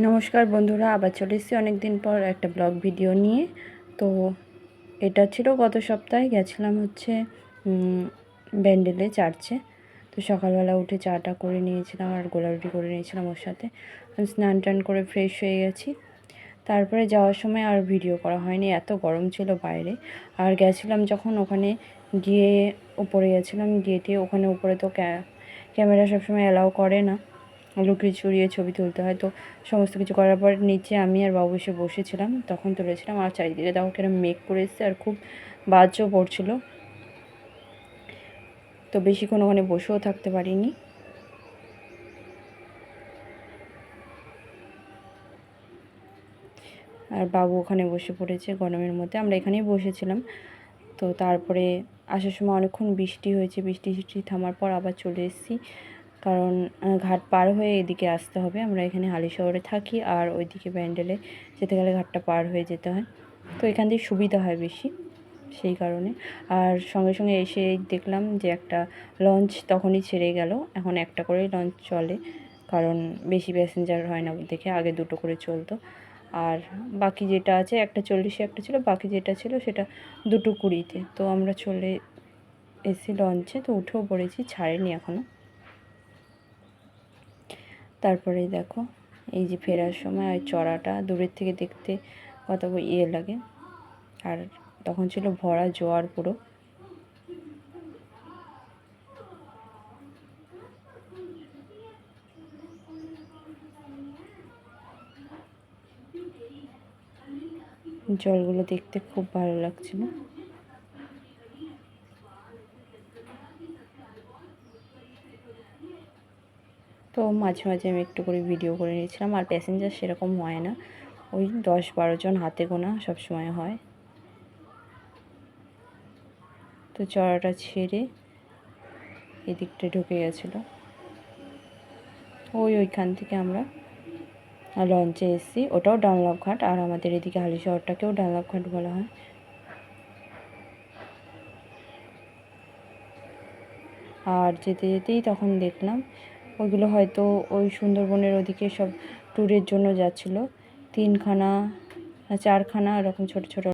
নমস্কার বন্ধুরা, আবার চলে এসেছি অনেক দিন পর একটা ব্লগ ভিডিও নিয়ে। তো এটা ছিল গত সপ্তাহে গেছিলাম হচ্ছে ব্যান্ডেলে চার্চে। তো সকালবেলা উঠে চাটা করে নিয়েছিলাম আর গোলারুটি করে নিয়েছিলাম ওর সাথে। স্নান টান করে ফ্রেশ হয়ে গেছি। তারপরে যাওয়ার সময় আর ভিডিও করা হয়নি, এত গরম ছিল বাইরে। আর গেছিলাম যখন ওখানে গিয়ে উপরে গেছিলাম, গেটে ওখানে উপরে তো ক্যামেরা সবসময় অ্যালাউ করে না, লুকিয়ে চুরিয়ে ছবি তুলতে হয়। তো সমস্ত কিছু করার পর নিচে আমি আর বাবু এসে বসেছিলাম, তখন তুলেছিলাম। আর চারিদিকে দেখো কিরম মেঘ করে এসছে আর খুব বাজও পড়ছিল, তো বেশিক্ষণ ওখানে বসেও থাকতে পারিনি। আর বাবু ওখানে বসে পড়েছে গরমের মধ্যে, আমরা এখানেই বসেছিলাম। তো তারপরে আসার সময় অনেকক্ষণ বৃষ্টি হয়েছে, বৃষ্টি থামার পর আবার চলে এসেছি, কারণ ঘাট পার হয়ে এদিকে আসতে হবে। আমরা এখানে হালিশহরে থাকি আর ওইদিকে ব্যান্ডেলে যেতে গেলে ঘাটটা পার হয়ে যেতে হয়, তো এখান থেকে সুবিধা হয় বেশি, সেই কারণে। আর সঙ্গে সঙ্গে এসে দেখলাম যে একটা লঞ্চ তখনই ছেড়ে গেল। এখন একটা করেই লঞ্চ চলে, কারণ বেশি প্যাসেঞ্জার হয় না দেখে, আগে দুটো করে চলতো। আর বাকি যেটা আছে, 1:40-এ একটা ছিল, বাকি যেটা ছিল সেটা 2:20-তে। তো আমরা চলে এসি লঞ্চে, তো উঠেও পড়েছি, ছাড়েনি এখনও। তারপরে দেখো এই যে ফেরার সময় ওই চড়াটা দূরের থেকে দেখতে কত লাগে। আর তখন ছিল ভরা জোয়ার পুরো। জলগুলো দেখতে খুব ভালো লাগছিল। তো মাঝে মাঝে আমি একটু করে ভিডিও করে নিয়েছিলাম। আর প্যাসেঞ্জার সেরকম হয় না, ওই 10-12 জন হাতে গোনা সবসময় হয়। তো চড়াটা ছেড়ে এদিকটা ঢুকে গেছিলো, ওইখান থেকে আমরা লঞ্চে এসেছি। ওটাও ডানলপ ঘাট, আর আমাদের এদিকে হালিশহরটাকেও ডানলপ ঘাট বলা হয়। আর যেতে যেতেই তখন দেখলাম ওইগুলো হয়তো ওই সুন্দরবনের ওদিকে সব ট্যুরের জন্য যাচ্ছিলো, 3খানা 4খানা এরকম ছোটো ছোটো